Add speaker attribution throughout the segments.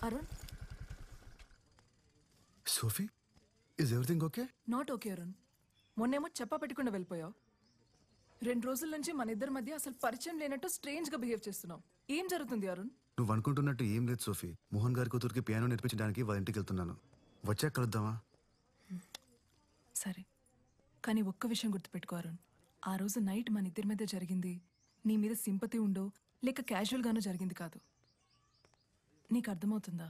Speaker 1: Arun,
Speaker 2: Sophie, is everything okay?
Speaker 1: Not okay Arun. మొన్నేమో చెప్పా పెట్టకుండా వెళ్ళిపోయావు. 2 రోజుల నుంచి మన ఇద్దరి మధ్య అసలు పరిచయం లేనట్టు స్ట్రేంజ్ గా బిహేవ్ చేస్తున్నావు. ఏం జరుగుతుంది అరుణ్?
Speaker 2: నువ్వు అనుకుంటున్నట్టు ఏం లేదు సోఫీ. మోహన్ గారి కూతురికి పియానో నేర్పించడానికి వాళ్ళ ఇంటికి వెళ్తున్నాను. వచ్చాక కలుద్దామా?
Speaker 1: సరే, కానీ ఒక్క విషయం గుర్తుపెట్టుకో అరుణ్. ఆ రోజు నైట్ మన ఇద్దరి మధ్య జరిగింది నీ మీద సింపతి ఉండో లేక క్యాజువల్ గానో జరిగింది కాదు. నీకు అర్థమవుతుందా?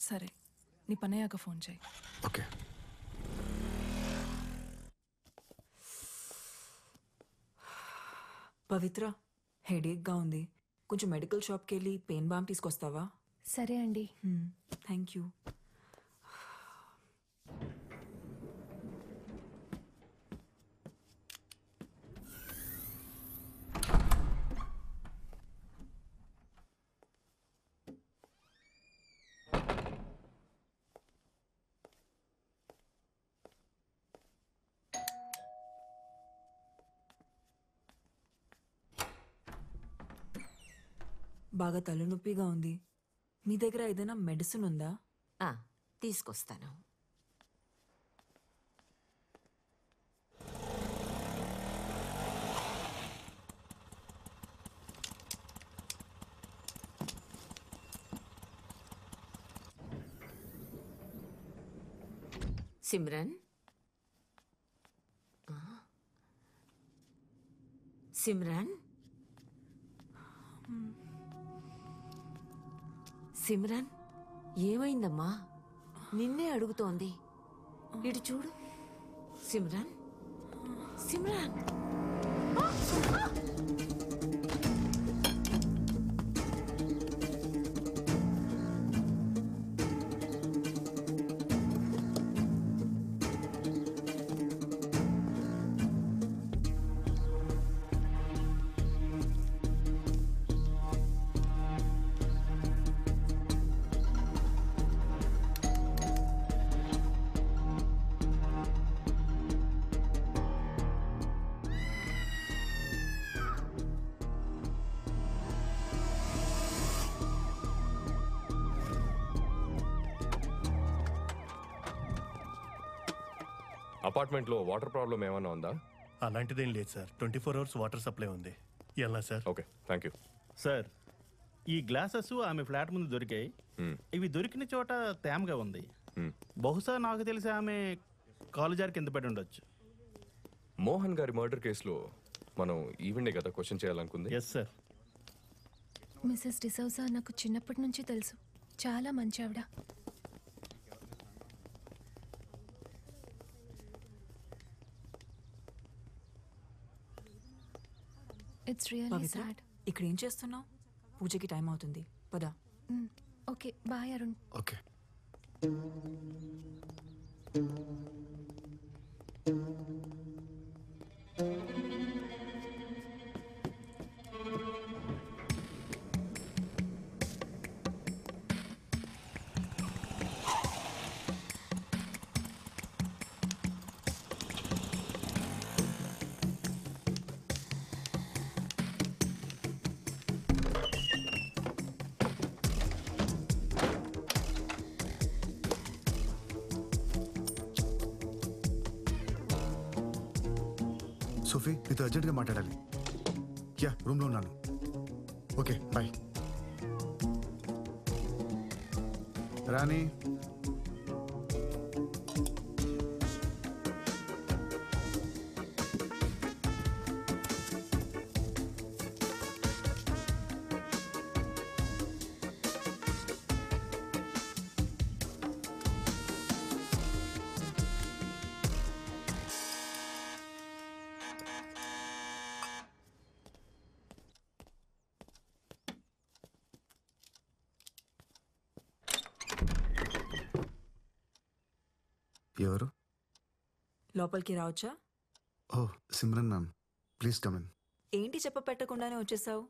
Speaker 1: సరే, నీ పనయ్యాక ఫోన్ చేయి.
Speaker 2: ఓకే.
Speaker 3: పవిత్ర, హెడేక్గా ఉంది. కొంచెం మెడికల్ షాప్కి వెళ్ళి పెయిన్ బామ్ తీసుకొస్తావా?
Speaker 4: సరే అండి.
Speaker 3: Thank you. బాగా తలనొప్పిగా ఉంది. మీ దగ్గర ఏదైనా మెడిసిన్ ఉందా?
Speaker 5: తీసుకొస్తాను. సిమ్రన్, సిమ్రన్, సిమ్రన్, ఏమైందమ్మా? నిన్నే అడుగుతోంది. ఇటు చూడు. సిమ్రన్, సిమ్రన్.
Speaker 6: అపార్ట్మెంట్లో వాటర్ ప్రాబ్లం ఏమైనా ఉందా?
Speaker 7: అలాంటిదేం లేదు సార్. 24 అవర్స్ వాటర్ సప్లై ఉంది. ఎలా sir?
Speaker 6: Okay, thank you
Speaker 8: sir. ఈ గ్లాసెస్ ఆమె ఫ్లాట్ ముందు దొరికాయి. ఇవి దొరికిన చోట తేమగా ఉంది. బహుశా నాకు తెలిసి ఆమె కాలు జారి కింద పడి ఉండొచ్చు.
Speaker 6: మోహన్ గారి మర్డర్ కేసులో మనం ఈవెండే కదా క్వశ్చన్ చేయాలనుకుంది.
Speaker 8: Yes sir.
Speaker 4: మిసెస్ డిసౌజా నాకు చిన్నప్పటి నుంచి తెలుసు. చాలా మంచి ఆవిడ. It's really sad.
Speaker 3: ఇక్కడ ఏం చేస్తున్నావు? పూజకి టైం అవుతుంది, పద.
Speaker 4: Okay, bye Arun.
Speaker 2: Okay. Sophie, నీతో అర్జెంట్గా మాట్లాడాలి. యా, రూమ్లో ఉన్నాను. Okay, bye. రాణి, ఎవరు?
Speaker 3: లోపలికి రావచ్చా?
Speaker 2: ఓ, Simran ma'am, please come in.
Speaker 3: ఏంటి చెప్ప పెట్టకుండానే వచ్చేసావు?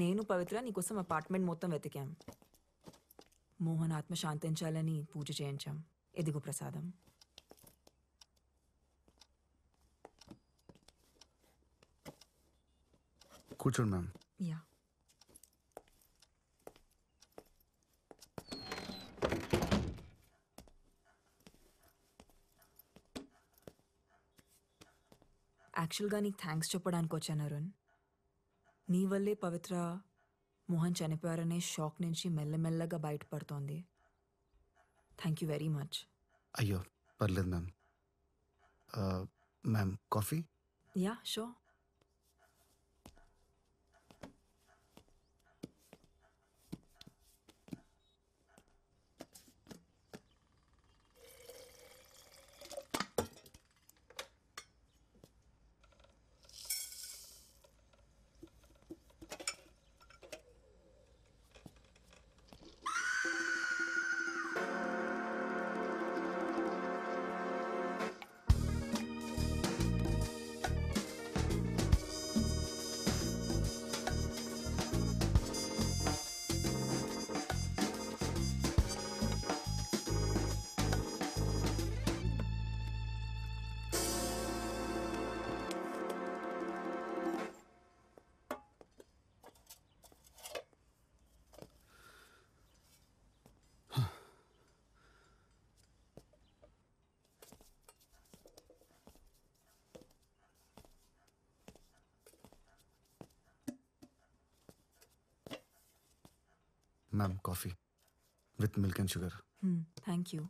Speaker 3: నేను పవిత్ర నీకోసం అపార్ట్మెంట్ మొత్తం వెతికాం. మోహన్ ఆత్మ శాంతించాలని పూజ చేయించాం. ఎదిగు ప్రసాదం.
Speaker 2: కూర్చోండి మ్యామ్.
Speaker 3: యా. యాక్చువల్గా నీకు థ్యాంక్స్ చెప్పడానికి వచ్చాను అరుణ్. నీ వల్లే పవిత్ర మోహన్ చనిపోయారనే షాక్ నుంచి మెల్లమెల్లగా బయటపడుతోంది. Thank you very much.
Speaker 2: అయ్యో పర్లేదు ma'am. Ma'am coffee?
Speaker 3: Yeah sure.
Speaker 2: Ma'am coffee with milk and sugar.
Speaker 3: Thank you.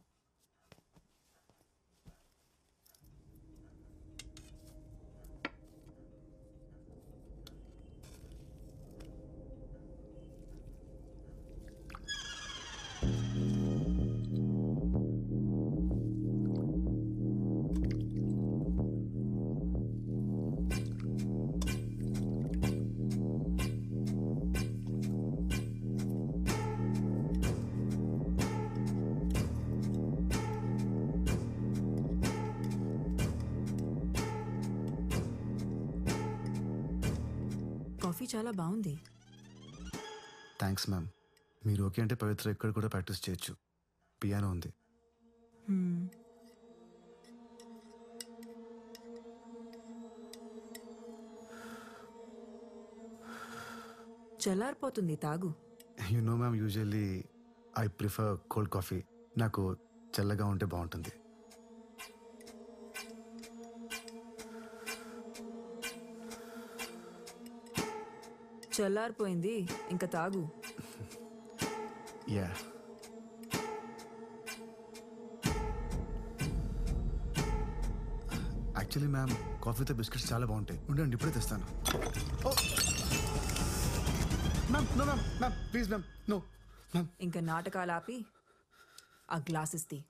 Speaker 3: Coffee చాలా బాగుంది.
Speaker 2: Thanks ma'am. మీరు ఓకే అంటే పవిత్ర ఇక్కడ కూడా ప్రాక్టీస్ చేయొచ్చు. పియానో ఉంది.
Speaker 3: చల్లారిపోతుంది, తాగు.
Speaker 2: You know ma'am, usually I prefer cold coffee. నాకు చల్లగా ఉంటే బాగుంటుంది.
Speaker 3: చల్లారిపోయింది, ఇంకా తాగు.
Speaker 2: యా. యాక్చువల్లీ మ్యామ్ కాఫీతో బిస్కెట్స్ చాలా బాగుంటాయి. ఉండండి ఇప్పుడే తెస్తాను. Ma'am no ma'am, ma'am please ma'am, no ma'am.
Speaker 3: ఇంకా నాటకాలు ఆపి ఆ గ్లాసెస్ తీ.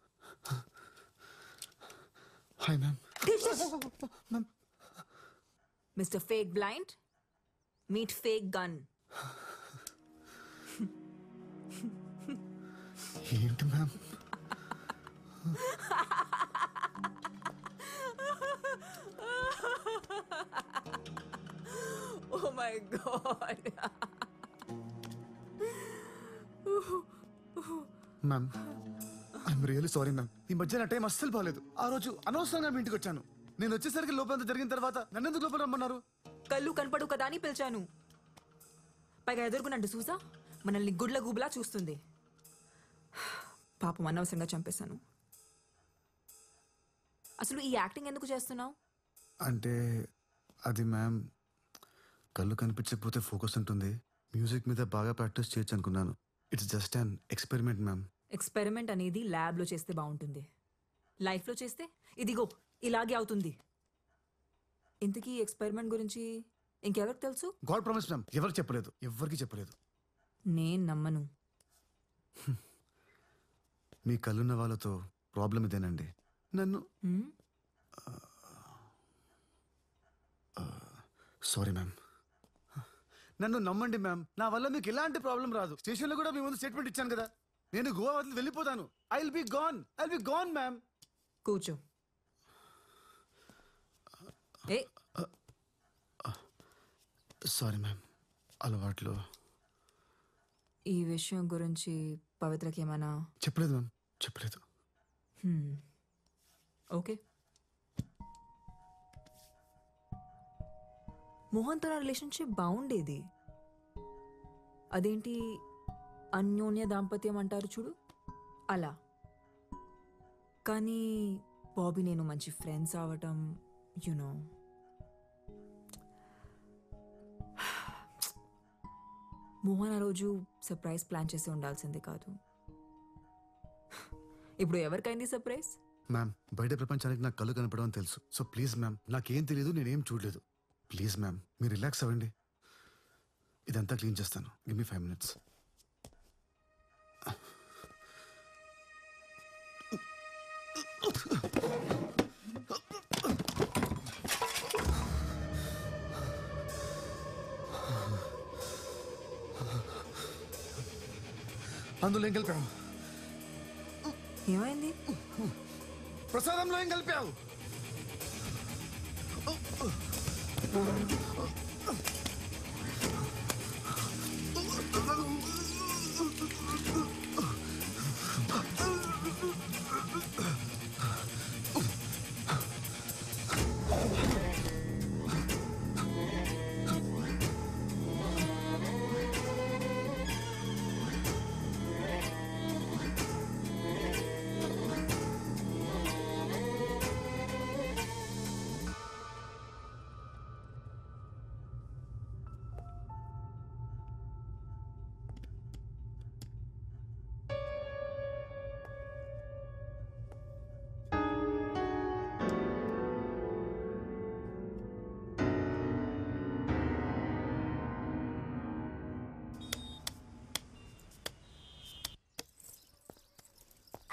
Speaker 2: Hi ma'am. Ma'am
Speaker 3: mister fake blind, meet fake gun.
Speaker 2: ఏంటి ma'am?
Speaker 3: Oh my god.
Speaker 2: Ma'am I'm really sorry ma'am. ఈ మధ్య నా టైం అస్సలు బాగాలేదు. ఆ రోజు అనవసరంగా మీ ఇంటికి వచ్చాను. నేను వచ్చేసరికి లోపలంతా జరిగిన తర్వాత నన్నెందుకు లోపల రమ్మన్నారు?
Speaker 3: కళ్ళు కనపడు కదా అని పిలిచాను. పైగా ఎదుర్కొనండి చూసా, మనల్ని గుడ్ల గూబులా చూస్తుంది. పాపం అనవసరంగా చంపేశాను. అసలు ఈ యాక్టింగ్ ఎందుకు చేస్తున్నావు?
Speaker 2: అంటే అది మ్యామ్, కళ్ళు కనిపించకపోతే ఫోకస్ ఉంటుంది. మ్యూజిక్ మీద బాగా ప్రాక్టీస్ చేయొచ్చు అనుకున్నాను. It's just an experiment ma'am.
Speaker 3: Experiment అనేది ల్యాబ్లో చేస్తే బాగుంటుంది. లైఫ్లో చేస్తే ఇదిగో ఇలాగే అవుతుంది. ఇంతకీ ఎక్స్పెరిమెంట్ గురించి ఇంకెవరికి తెలుసు?
Speaker 2: గాడ్ ప్రామిస్ మ్యామ్, ఎవరికి చెప్పలేదు, ఎవరికి చెప్పలేదు.
Speaker 3: నేను నమ్మను.
Speaker 2: మీ కళ్ళున్న వాళ్ళతో ప్రాబ్లం ఇదేనండి. నన్ను సారీ మ్యామ్, నన్ను నమ్మండి మ్యామ్. నా వల్ల మీకు ఎలాంటి ప్రాబ్లం రాదు. స్టేషన్లో కూడా మీ ముందు స్టేట్మెంట్ ఇచ్చాను కదా. నేను గోవా వదిలి వెళ్ళిపోతాను. I will be gone ma'am.
Speaker 3: కూర్చో. ఏ
Speaker 2: సారీ మ్యామ్, అలవాట్లో.
Speaker 3: ఈ విషయం గురించి పవిత్రకి ఏమైనా?
Speaker 2: చెప్పలేదు మ్యామ్, చెప్పలేదు.
Speaker 3: ఓకే. మోహన్తో నా రిలేషన్షిప్ బాగుండేది. అదేంటి అన్యోన్య దాంపత్యం అంటారు చూడు, అలా. కానీ బాబీ నేను మంచి ఫ్రెండ్స్ అవటం, యునో, మోహన్ ఆ రోజు సర్ప్రైజ్ ప్లాన్ చేసి ఉండాల్సింది కాదు. ఇప్పుడు ఎవరికైంది సర్ప్రైజ్?
Speaker 2: మ్యామ్, బయట ప్రపంచానికి నాకు కళ్ళు కనపడమని తెలుసు. సో ప్లీజ్ మ్యామ్, నాకేం తెలియదు, నేనేం చూడలేదు. ప్లీజ్ మ్యామ్, మీరు రిలాక్స్ అవ్వండి. ఇదంతా క్లీన్ చేస్తాను. Give me 5 minutes. అందులో ఏం కలిపావు?
Speaker 3: ఏమైంది?
Speaker 2: ప్రసాదంలో ఏం కలిపావు?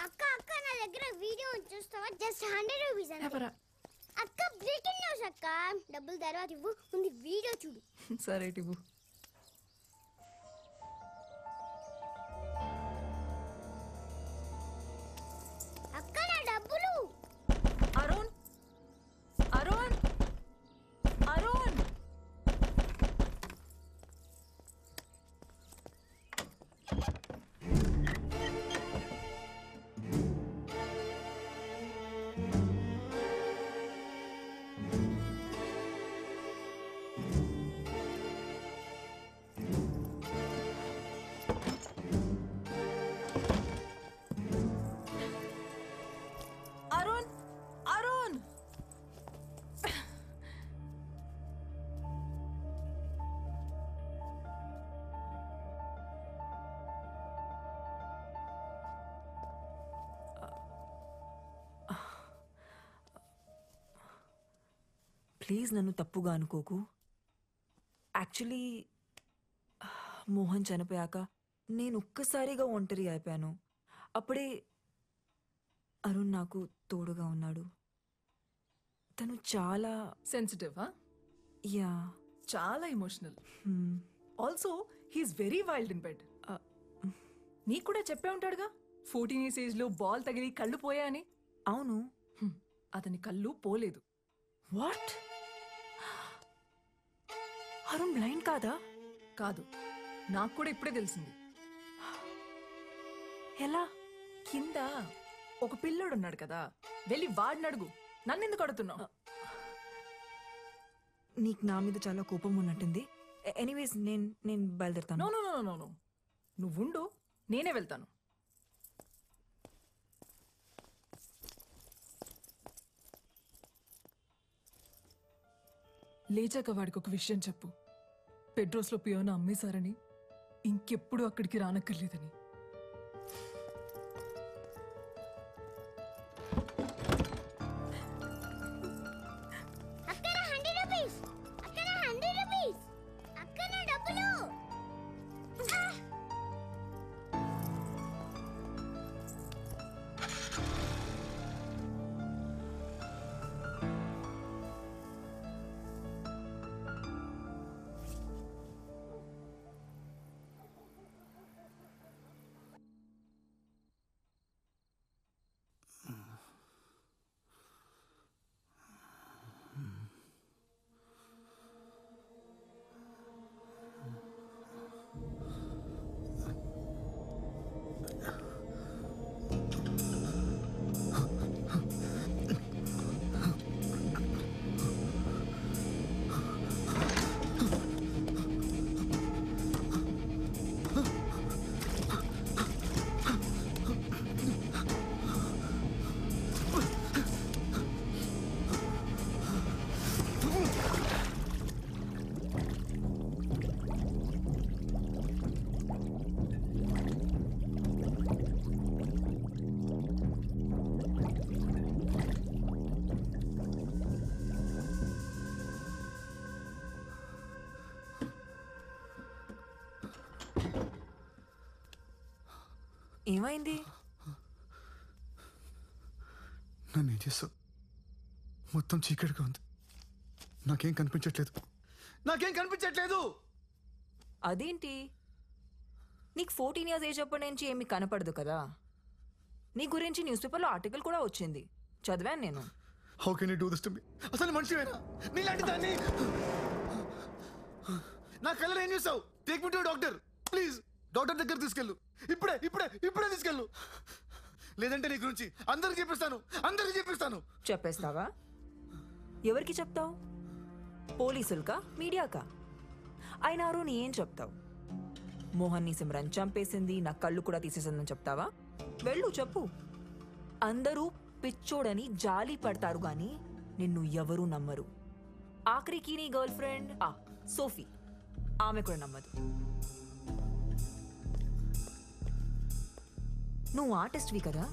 Speaker 9: అక్క నా దగ్గర వీడియో చూస్తావా? జస్ట్ 100 రూపీస్ అంతే.
Speaker 1: ఎవరా?
Speaker 9: అక్క బ్రేకింగ్ న్యూస్ అక్క. డబ్బులు తర్వాత ఇవ్వు, ముందు వీడియో చూడు.
Speaker 1: సరే ఇవ్వు.
Speaker 9: అక్క నా డబ్బులు.
Speaker 1: అరుణ్, అరుణ్, అరుణ్. అరుణ్, అరుణ్.
Speaker 3: ప్లీజ్ నన్ను తప్పుగా అనుకోకు. యాక్చువల్లీ మోహన్ చనిపోయాక నేను ఒక్కసారిగా ఒంటరి అయిపోయాను. అప్పుడే అరుణ్ నాకు తోడుగా ఉన్నాడు. తను చాలా
Speaker 1: సెన్సిటివ్.
Speaker 3: యా
Speaker 1: చాలా emotional. Also he's very wild in bed. నీకు కూడా చెప్పే ఉంటాడుగా 14 years ఏజ్లో బాల్ తగిలి కళ్ళు పోయాయని.
Speaker 3: అవును.
Speaker 1: అతని కళ్ళు పోలేదు.
Speaker 3: వాట్? అరుణ్ బ్లైండ్ కాదా?
Speaker 1: కాదు, నాకు కూడా ఇప్పుడే తెలిసింది.
Speaker 3: ఎలా?
Speaker 1: కింద ఒక పిల్లోడు ఉన్నాడు కదా, వెళ్ళి వాడిని అడుగు. నన్నెందుకు అడుగుతున్నావు?
Speaker 3: నీకు నా మీద చాలా కోపం ఉన్నట్టుంది. ఎనీవేస్ నేను బయలుదేరుతాను.
Speaker 1: No no no no no, నువ్వుండు, నేనే వెళ్తాను. లేచాక వాడికి ఒక విషయం చెప్పు. పెడ్రోస్లో పియోన అమ్మేశారని, ఇంకెప్పుడు అక్కడికి రానక్కర్లేదని.
Speaker 9: అక్క నా 100 రూపీస్. అక్క నా 100 రూపీస్. అక్క నా డబ్బులు.
Speaker 3: ఏమైంది?
Speaker 2: నన్ను ఏం చేస్తావు? మొత్తం చీకటిగా ఉంది. నాకేం కనిపించట్లేదు.
Speaker 3: అదేంటి? నీకు 14 years ఏజ్ అప్పటి నుంచి ఏమి కనపడదు కదా. నీ గురించి న్యూస్ పేపర్లో ఆర్టికల్ కూడా వచ్చింది, చదివాను నేను.
Speaker 2: How can you do this to me? అసలు మనిషివేనా? నీలాంటి దాన్ని నా కలర్ ఏం చూసావు? Take me to doctor please. Doctor దగ్గర తీసుకెళ్ళు. ఇప్పుడే తీసుకెళ్ళు. లేదంటే నీ గురించి అందరికి చెప్పిస్తాను.
Speaker 3: చెప్పేస్తావా? ఎవరికి చెప్తావు? పోలీసులకా, మీడియాకా? అయినా అరుణ్ ఏం చెప్తావు? మోహన్ని సిమ్రన్ చంపేసింది, నా కళ్ళు కూడా తీసేసిందని చెప్తావా? వెళ్ళు చెప్పు. అందరూ పిచ్చోడని జాలి పడతారు గాని నిన్ను ఎవరూ నమ్మరు. ఆఖరికి నీ గర్ల్ ఫ్రెండ్ సోఫీ, ఆమె కూడా నమ్మదు. నువ్వు ఆర్టిస్ట్వి కదా,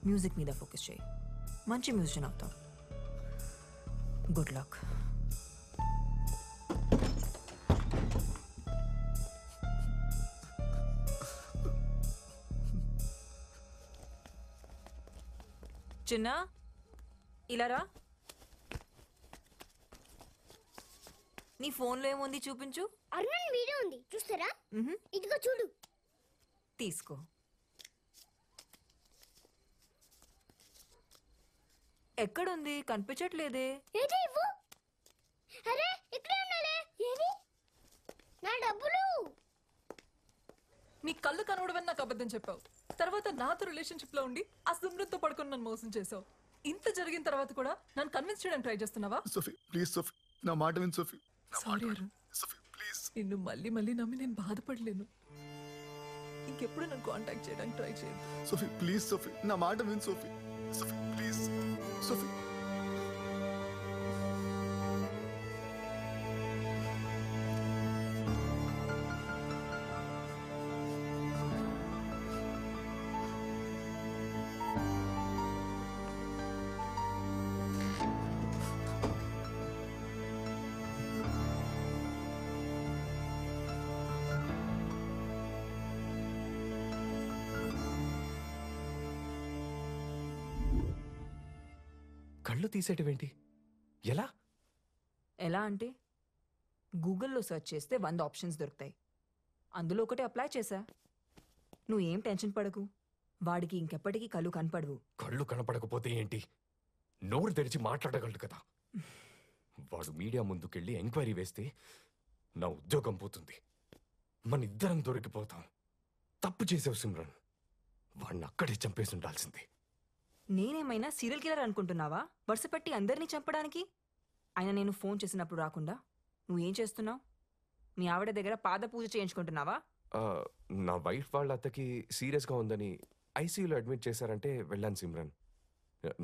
Speaker 3: మ్యూజిక్ మీద ఫోకస్ చేయి. మంచి మ్యూజిషియన్ అవుతావు. Good luck. చిన్న, ఇలా రా. నీ ఫోన్లో ఏముంది చూపించు.
Speaker 9: అరుణ్ వీడియో ఉంది, చూస్తారా? ఇదిగో చూడు.
Speaker 3: తీసుకో. ఎక్కడుంది? కనిపించట్లేదే.
Speaker 9: ఏది ఇవ్వు. అరే ఇక్కడే ఉన్నాలే. ఏది? నా డబ్బులు.
Speaker 1: నీ కళ్ళు కనబడవని నాకు అబద్ధం చెప్పావు. తర్వాత నాతో రిలేషన్షిప్ లో ఉండి ఆ సిమ్రన్తో పడుకొని నన్ను మోసం చేసావు. ఇంత జరిగిన తర్వాత కూడా నన్ను కన్విన్స్ చేయడానికి ట్రై చేస్తున్నావా?
Speaker 2: సోఫీ ప్లీజ్, సోఫీ నా మాట విను. Sophie
Speaker 1: sorry Arun,
Speaker 2: Sophie please.
Speaker 1: నిన్ను మళ్ళీ నమ్మి నేను బాధపడలేను. ఇంకెప్పుడు నన్ను కాంటాక్ట్ చేయడానికి ట్రై చేయదు.
Speaker 2: సోఫీ ప్లీజ్, సోఫీ నా మాట విను. Sophie please. సోఫీ
Speaker 6: కళ్ళు తీసేటివేంటి? ఎలా?
Speaker 3: ఎలా అంటే గూగుల్లో సెర్చ్ చేస్తే 100 ఆప్షన్స్ దొరుకుతాయి. అందులో ఒకటి అప్లై చేశా. నువ్వు ఏం టెన్షన్ పడకు, వాడికి ఇంకెప్పటికీ కళ్ళు కనపడవు.
Speaker 6: కళ్ళు కనపడకపోతే ఏంటి? నోరు తెరిచి మాట్లాడగలడు కదా. వాడు మీడియా ముందుకెళ్ళి ఎంక్వైరీ వేస్తే నా ఉద్యోగం పోతుంది, మన ఇద్దరం దొరికిపోతాం. తప్పు చేసావు సిమ్రన్, వాడిని అక్కడే చంపేసి ఉండాల్సింది.
Speaker 3: నేనేమైనా సీరియల్ కిల్లర్ అనుకుంటున్నావా వరుస పెట్టి అందరినీ చంపడానికి? అయినా నేను ఫోన్ చేసినప్పుడు రాకుండా నువ్వేం చేస్తున్నావు? మీ ఆవిడ దగ్గర పాద పూజ చేయించుకుంటున్నావా?
Speaker 6: నా వైఫ్ వాళ్ళ అత్తకి సీరియస్గా ఉందని ఐసీయూలో అడ్మిట్ చేశారంటే వెళ్ళాను సిమ్రన్.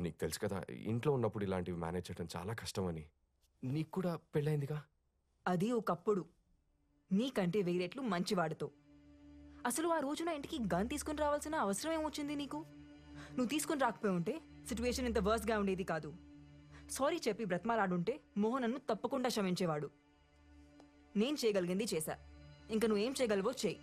Speaker 6: నీకు తెలుసు కదా, ఇంట్లో ఉన్నప్పుడు ఇలాంటివి మేనేజ్ చేయడం చాలా కష్టమని. నీకు కూడా పెళ్ళైందిగా.
Speaker 3: అది ఒకప్పుడు, నీకంటే వేరేట్లు మంచివాడితో. అసలు ఆ రోజున ఇంటికి గన్ తీసుకుని రావాల్సిన అవసరం ఏమొచ్చింది నీకు? నువ్వు తీసుకుని రాకపోయి ఉంటే సిచ్యువేషన్ ఇంత వర్స్గా ఉండేది కాదు. సారీ చెప్పి బ్రతమాలాడుంటే మోహన్ నన్ను తప్పకుండా క్షమించేవాడు. నేను చేయగలిగింది చేశా, ఇంకా నువ్వేం చేయగలవో చెయ్యి.